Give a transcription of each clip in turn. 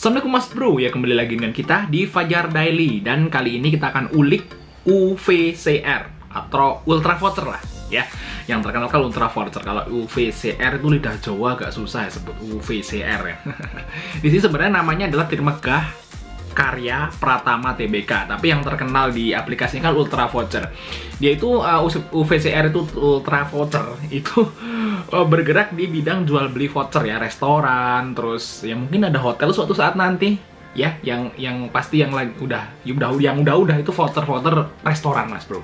Assalamualaikum Mas Bro, ya kembali lagi dengan kita di Fajar Daily. Dan kali ini kita akan ulik UVCR atau Ultra Voucher lah ya. Yang terkenal kalau Ultra Voucher. Kalau UVCR itu lidah Jawa agak susah ya sebut UVCR ya. Di sini sebenarnya namanya adalah Tirmegah Karya Pratama Tbk, tapi yang terkenal di aplikasinya kan Ultra Voucher. Dia itu UVCR itu Ultra Voucher itu bergerak di bidang jual beli voucher ya, restoran, terus ya mungkin ada hotel suatu saat nanti ya, yang pasti yang udah itu voucher restoran Mas Bro.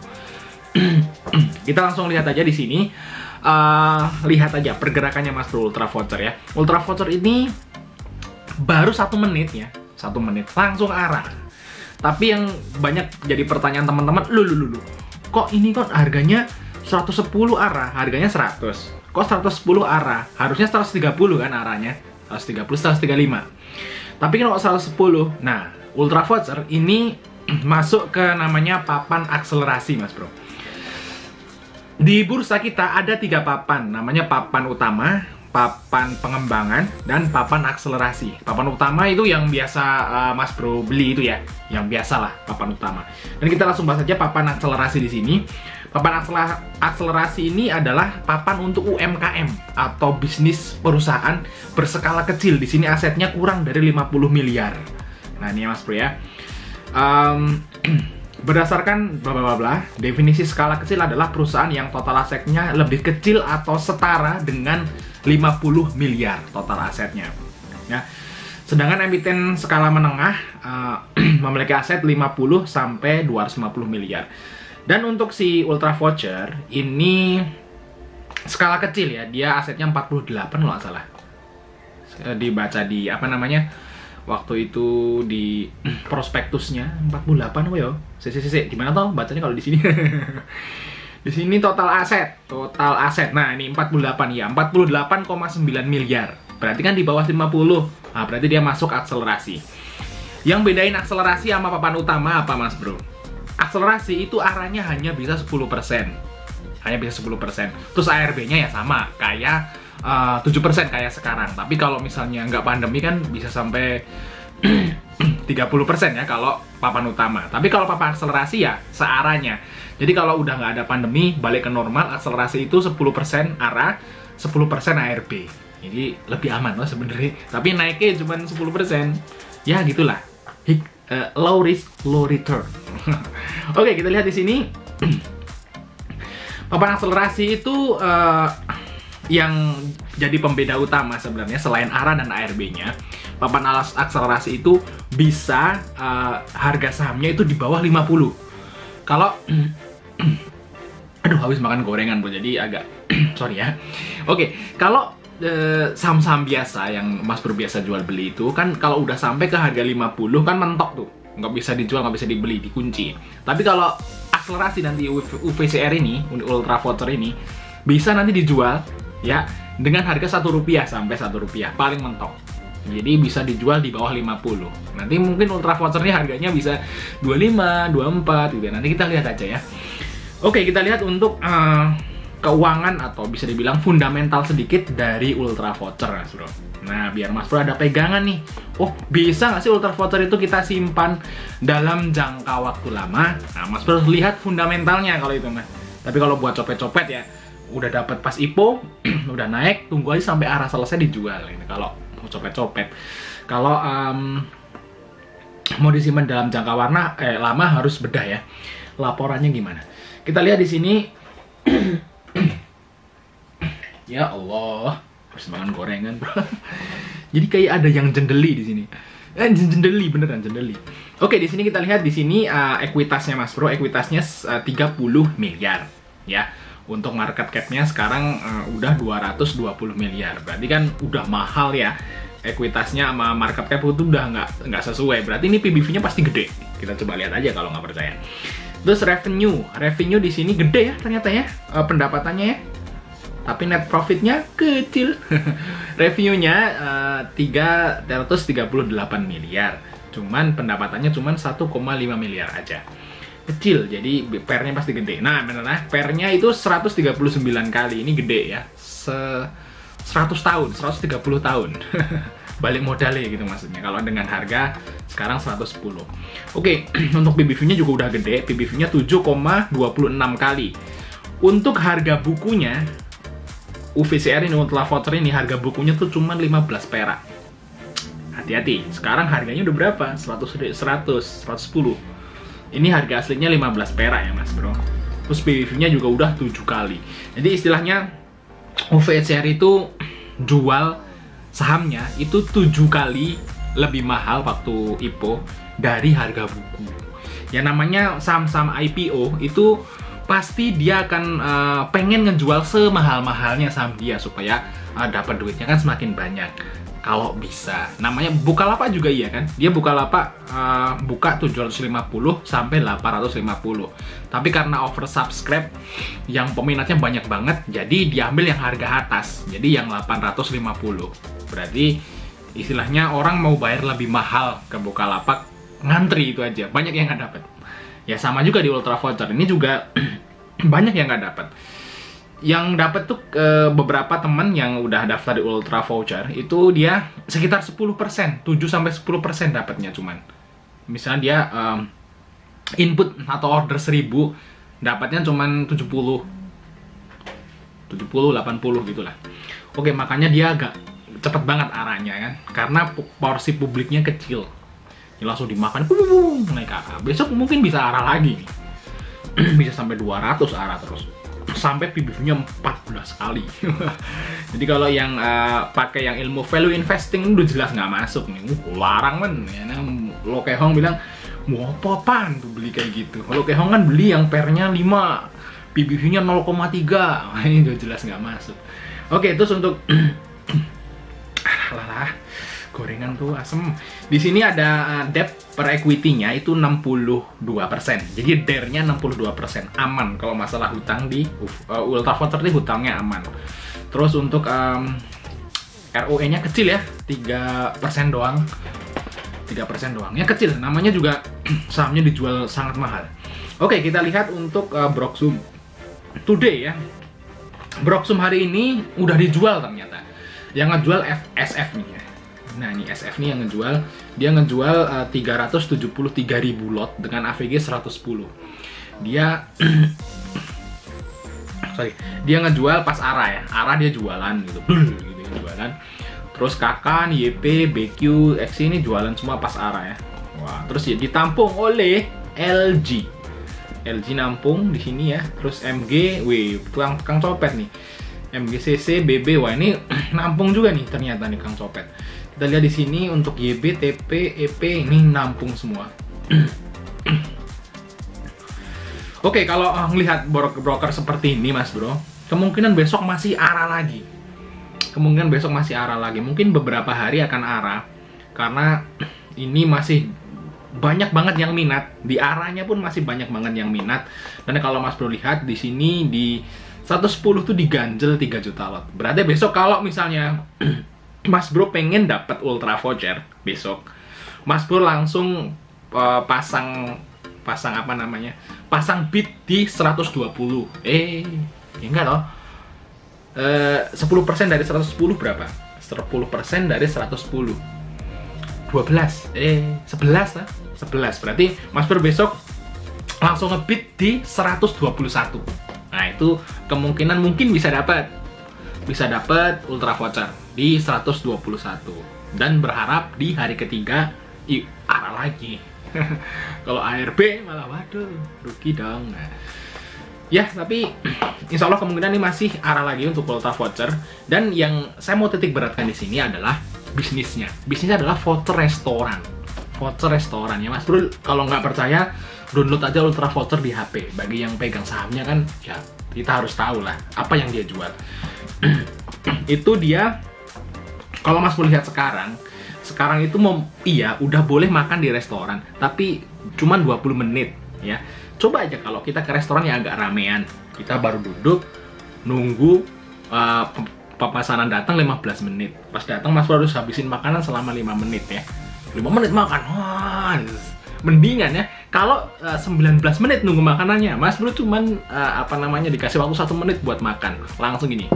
Kita langsung lihat aja di sini. Lihat aja pergerakannya Mas Bro, Ultra Voucher ya. Ultra Voucher ini baru 1 menit ya. 1 menit langsung arah. Tapi yang banyak jadi pertanyaan teman-teman, lu kok ini kok harganya 110 arah, harganya 100. Kok 110 arah? Harusnya 130 kan arahnya. 130, 135. Tapi kalau 110, nah, Ultra Voucher ini masuk ke namanya papan akselerasi Mas Bro. Di bursa kita ada 3 papan, namanya papan utama, papan pengembangan, dan papan akselerasi. Papan utama itu yang biasa Mas Bro beli itu ya, yang biasa lah papan utama. Dan kita langsung bahas aja papan akselerasi di sini. Papan akselerasi ini adalah papan untuk UMKM atau bisnis perusahaan berskala kecil. Di sini asetnya kurang dari 50 miliar. Nah ini ya Mas Bro ya. Berdasarkan bla bla bla, definisi skala kecil adalah perusahaan yang total asetnya lebih kecil atau setara dengan 50 miliar total asetnya. Ya. Sedangkan emiten skala menengah memiliki aset 50 sampai 250 miliar. Dan untuk si Ultra Voucher ini skala kecil ya, dia asetnya 48 kalau nggak salah. Dibaca di apa namanya? Waktu itu di prospektusnya 48 apa ya? Gimana toh bacanya kalau di sini? Di sini total aset. Nah, ini 48 ya, 48,9 miliar. Berarti kan di bawah 50. Nah, berarti dia masuk akselerasi. Yang bedain akselerasi sama papan utama apa, Mas Bro? Akselerasi itu arahnya hanya bisa 10%. Hanya bisa 10%. Terus ARB-nya ya sama, kayak 7% kayak sekarang. Tapi kalau misalnya nggak pandemi kan bisa sampai 30% ya kalau papan utama. Tapi kalau papan akselerasi ya searahnya. Jadi kalau udah nggak ada pandemi, balik ke normal, akselerasi itu 10% arah, 10% ARB. Jadi lebih aman loh sebenarnya. Tapi naiknya cuma 10%. Ya gitulah. Low risk, low return. Oke, kita lihat di sini. Papan akselerasi itu yang jadi pembeda utama sebenarnya selain arah dan ARB-nya. Papan akselerasi itu bisa harga sahamnya itu di bawah 50. Kalau aduh habis makan gorengan Bro, jadi agak sorry ya. Oke, kalau saham-saham biasa yang Mas Bro biasa jual beli itu kan kalau udah sampai ke harga 50 kan mentok tuh, nggak bisa dijual, nggak bisa dibeli, dikunci. Tapi kalau akselerasi nanti UVCR ini, Ultra Voucher ini bisa nanti dijual ya dengan harga Rp1 sampai Rp1 paling mentok. Jadi bisa dijual di bawah 50. Nanti mungkin Ultra Voucher ini harganya bisa 25, 24 gitu ya. Nanti kita lihat aja ya. Oke, kita lihat untuk keuangan atau bisa dibilang fundamental sedikit dari Ultra Voucher Mas Bro. Nah, biar Mas Bro ada pegangan nih. Oh, bisa nggak sih Ultra Voucher itu kita simpan dalam jangka waktu lama? Nah, Mas Bro lihat fundamentalnya kalau itu Mas. Tapi kalau buat copet-copet ya, udah dapat pas IPO, udah naik, tunggu aja sampai arah selesai dijual. Ini kalau mau copet-copet. Kalau mau disimpan dalam jangka lama harus bedah ya. Laporannya gimana? Kita lihat di sini. Ya Allah, harus makan gorengan Bro. Jadi kayak ada yang jendeli di sini. Jendeli beneran jendeli. Oke, di sini kita lihat di sini ekuitasnya Mas Bro, ekuitasnya 30 miliar ya. Untuk market cap-nya sekarang udah 220 miliar. Berarti kan udah mahal ya. Ekuitasnya sama market cap itu udah nggak sesuai. Berarti ini PBV-nya pasti gede. Kita coba lihat aja kalau nggak percaya. Terus revenue di sini gede ya ternyata ya, pendapatannya ya. Tapi net profitnya kecil. Revenue-nya 338 miliar. Cuman pendapatannya cuman 1,5 miliar aja. Kecil, jadi PER-nya pasti gede. Nah, bener lah, PER-nya itu 139 kali. Ini gede ya. 100 tahun, 130 tahun. balik modalnya gitu maksudnya. Kalau dengan harga sekarang 110. Oke, untuk PBV-nya juga udah gede. PBV-nya 7,26 kali. Untuk harga bukunya, UVCR ini Ultra Voucher ini harga bukunya tuh cuma 15 perak. Hati-hati, sekarang harganya udah berapa? 110. Ini harga aslinya 15 perak ya mas bro. Terus PBV-nya juga udah 7 kali. Jadi istilahnya UVCR itu jual sahamnya itu 7 kali lebih mahal waktu IPO dari harga buku. Ya namanya saham-saham IPO itu pasti dia akan pengen ngejual semahal-mahalnya saham dia supaya dapat duitnya kan semakin banyak kalau bisa. Namanya Bukalapak juga iya kan, dia Bukalapak buka 750 sampai 850, tapi karena oversubscribe yang peminatnya banyak banget, jadi diambil yang harga atas, jadi yang 850. Berarti istilahnya orang mau bayar lebih mahal ke Bukalapak, ngantri itu aja, banyak yang nggak dapat. Ya sama juga di Ultra Voucher ini juga banyak yang nggak dapat. Yang dapat tuh beberapa teman yang udah daftar di Ultra Voucher itu dia sekitar 10%, 7-10% dapatnya cuman. Misalnya dia input atau order 1000 dapatnya cuman 70, 80 gitulah. Oke, makanya dia agak cepet banget arahnya kan, karena porsi publiknya kecil. Ya, langsung dimakan, naik arah. Besok mungkin bisa arah lagi nih. Bisa sampai 200 arah terus. Sampai PBV-nya 14 kali. Jadi kalau yang pakai yang ilmu value investing udah jelas nggak masuk nih. Larang men. Ya, Lo Kehong bilang mau apa-apaan tuh beli kayak gitu. Kalau Kehong kan beli yang pernya 5, PBV-nya 0,3. Ini udah jelas nggak masuk. Oke, terus untuk gorengan tuh asem. Di sini ada debt per equity-nya itu 62%. Jadi DER-nya 62%. Aman kalau masalah hutang di Ultra Voucher ini hutangnya aman. Terus untuk ROE-nya kecil ya, 3% doang. 3% doang. Ya kecil, namanya juga sahamnya dijual sangat mahal. Oke, kita lihat untuk Broksum Today ya. Broksum hari ini udah dijual ternyata. Yang ngejual SF nih ya. Nah ini SF nih yang ngejual, dia ngejual 373.000 lot dengan AVG 110. Dia dia ngejual pas ARA ya, ARA dia jualan gitu, gitu jualan. Terus Kakan, YP, BQ, XC ini jualan semua pas ARA ya. Wah, terus ya ditampung oleh LG. LG nampung di sini ya. Terus MG, tukang copet nih. MGCC, BB, wah ini nampung juga nih ternyata nih Kang Copet. Kita lihat di sini untuk YB, TP, EP ini nampung semua. Oke, kalau melihat broker seperti ini Mas Bro, kemungkinan besok masih arah lagi. Mungkin beberapa hari akan arah karena ini masih banyak banget yang minat. Di arahnya pun masih banyak banget yang minat. Dan kalau Mas Bro lihat di sini di 110 tuh diganjel 3 juta lot. Berarti besok kalau misalnya Mas Bro pengen dapat Ultra Voucher besok, Mas Bro langsung pasang apa namanya? Pasang bid di 120. Ya enggak loh. 10% dari 110 berapa? 10% dari 110. 12. 11 lah. 11. Berarti Mas Bro besok langsung ngebid di 121. Nah, itu kemungkinan mungkin bisa dapat Ultra Voucher di 121 dan berharap di hari ketiga arah lagi. Kalau ARB malah waduh rugi dong. Nah, ya tapi insya Allah kemungkinan ini masih arah lagi untuk Ultra Voucher. Dan yang saya mau titik beratkan di sini adalah bisnisnya. Bisnisnya adalah voucher restoran. Voucher restoran ya Mas Bro. Kalau nggak percaya, download aja Ultra Voucher di HP. Bagi yang pegang sahamnya kan, ya kita harus tahu lah apa yang dia jual. Itu dia, kalau Mas melihat sekarang itu udah boleh makan di restoran, tapi cuma 20 menit ya. Coba aja kalau kita ke restoran yang agak ramean, kita baru duduk nunggu pemesanan datang 15 menit. Pas datang Mas harus habisin makanan selama 5 menit ya. 5 menit makan. Wah, mendingan ya kalau 19 menit nunggu makanannya. Mas Bro cuman dikasih waktu 1 menit buat makan. Langsung gini.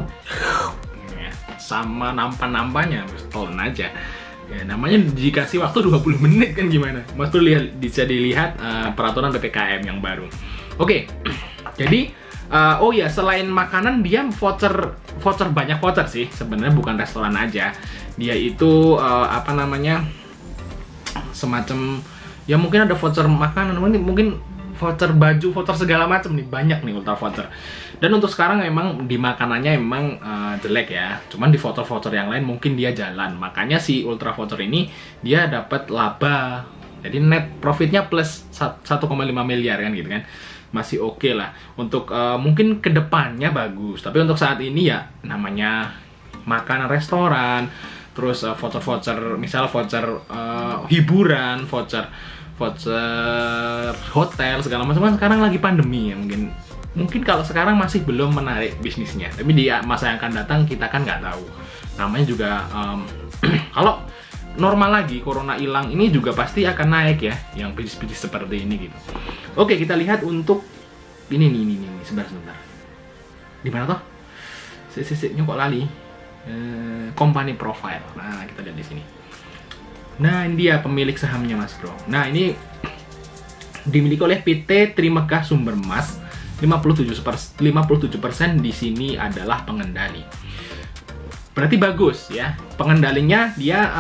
Sama nampan-nampanya, telan aja. Ya, namanya dikasih waktu 20 menit kan gimana? Mas Bro bisa dilihat peraturan PPKM yang baru. Oke, jadi oh ya, selain makanan dia voucher banyak voucher sih. Sebenarnya bukan restoran aja. Dia itu apa namanya, semacam ya mungkin ada voucher makanan, mungkin voucher baju, voucher segala macam nih, banyak nih Ultra Voucher. Dan untuk sekarang memang di makanannya memang jelek ya. Cuman di voucher-voucher yang lain mungkin dia jalan. Makanya si Ultra Voucher ini dia dapat laba. Jadi net profitnya plus 1,5 miliar kan gitu kan. Masih oke lah. Untuk mungkin kedepannya bagus. Tapi untuk saat ini ya namanya makanan restoran, terus voucher-voucher, misal voucher hiburan, voucher hotel segala macam, kan sekarang lagi pandemi ya, mungkin kalau sekarang masih belum menarik bisnisnya, tapi di masa yang akan datang kita kan nggak tahu. Namanya juga kalau normal lagi, corona hilang, ini juga pasti akan naik ya, yang bisnis-bisnis seperti ini gitu. Oke, kita lihat untuk ini sebentar. Di mana toh? Sisnya kok lali. Company profile. Nah, kita lihat di sini. Nah, ini dia pemilik sahamnya Mas Bro. Nah, ini dimiliki oleh PT Trimegah Sumber Mas. 57% di sini adalah pengendali. Berarti bagus ya. Pengendalinya dia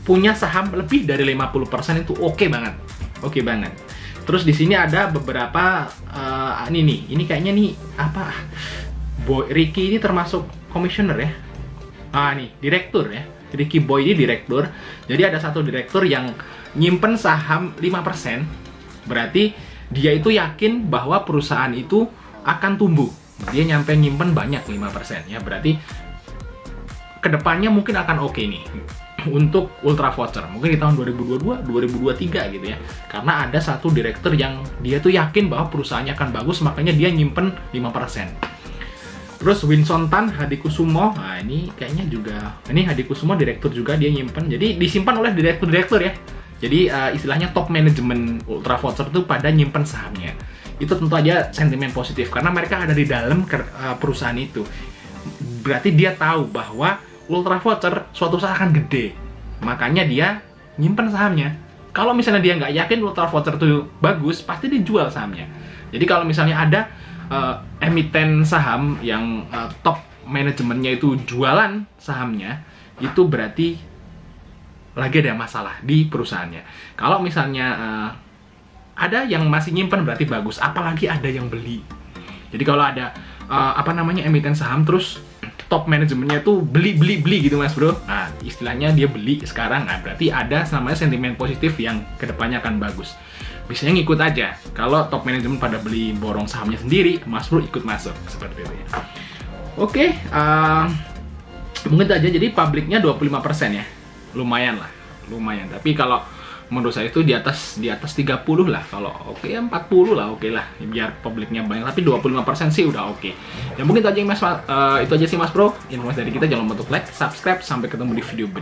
punya saham lebih dari 50%, itu oke banget. Oke banget. Terus di sini ada beberapa ini kayaknya nih apa? Ricky ini termasuk komisioner ya. Nih, direktur ya. Ricky Boy ini direktur. Jadi ada satu direktur yang nyimpen saham 5%. Berarti dia itu yakin bahwa perusahaan itu akan tumbuh. Dia nyampe nyimpen banyak 5% ya. Berarti kedepannya mungkin akan oke nih untuk Ultra Voucher. Mungkin di tahun 2022, 2023 gitu ya. Karena ada satu direktur yang dia tuh yakin bahwa perusahaannya akan bagus, makanya dia nyimpen 5%. Terus Winson Tan Hadikusumo, nah ini kayaknya juga, ini Hadikusumo direktur juga, dia nyimpen. Jadi disimpan oleh direktur-direktur ya. Jadi istilahnya top manajemen Ultra Voucher itu pada nyimpen sahamnya. Itu tentu aja sentimen positif karena mereka ada di dalam perusahaan itu. Berarti dia tahu bahwa Ultra Voucher suatu saat akan gede. Makanya dia nyimpen sahamnya. Kalau misalnya dia nggak yakin Ultra Voucher itu bagus, pasti dijual sahamnya. Jadi kalau misalnya ada emiten saham yang top manajemennya itu jualan sahamnya, itu berarti lagi ada masalah di perusahaannya. Kalau misalnya ada yang masih nyimpen berarti bagus, apalagi ada yang beli. Jadi kalau ada emiten saham terus top manajemennya itu beli gitu Mas Bro. Nah, istilahnya dia beli sekarang, nah berarti ada namanya sentimen positif yang kedepannya akan bagus. Biasanya ngikut aja. Kalau top manajemen pada beli borong sahamnya sendiri, Mas Bro ikut masuk seperti itu ya. Oke, mungkin itu aja. Jadi publiknya 25% ya. Lumayan lah, lumayan. Tapi kalau menurut saya itu di atas 30 lah. Kalau oke ya 40 lah, oke lah. Biar publiknya banyak. Tapi 25% sih udah oke. Ya mungkin itu aja Mas, itu aja sih Mas Bro. Informasi dari kita, jangan lupa untuk like, subscribe. Sampai ketemu di video berikutnya.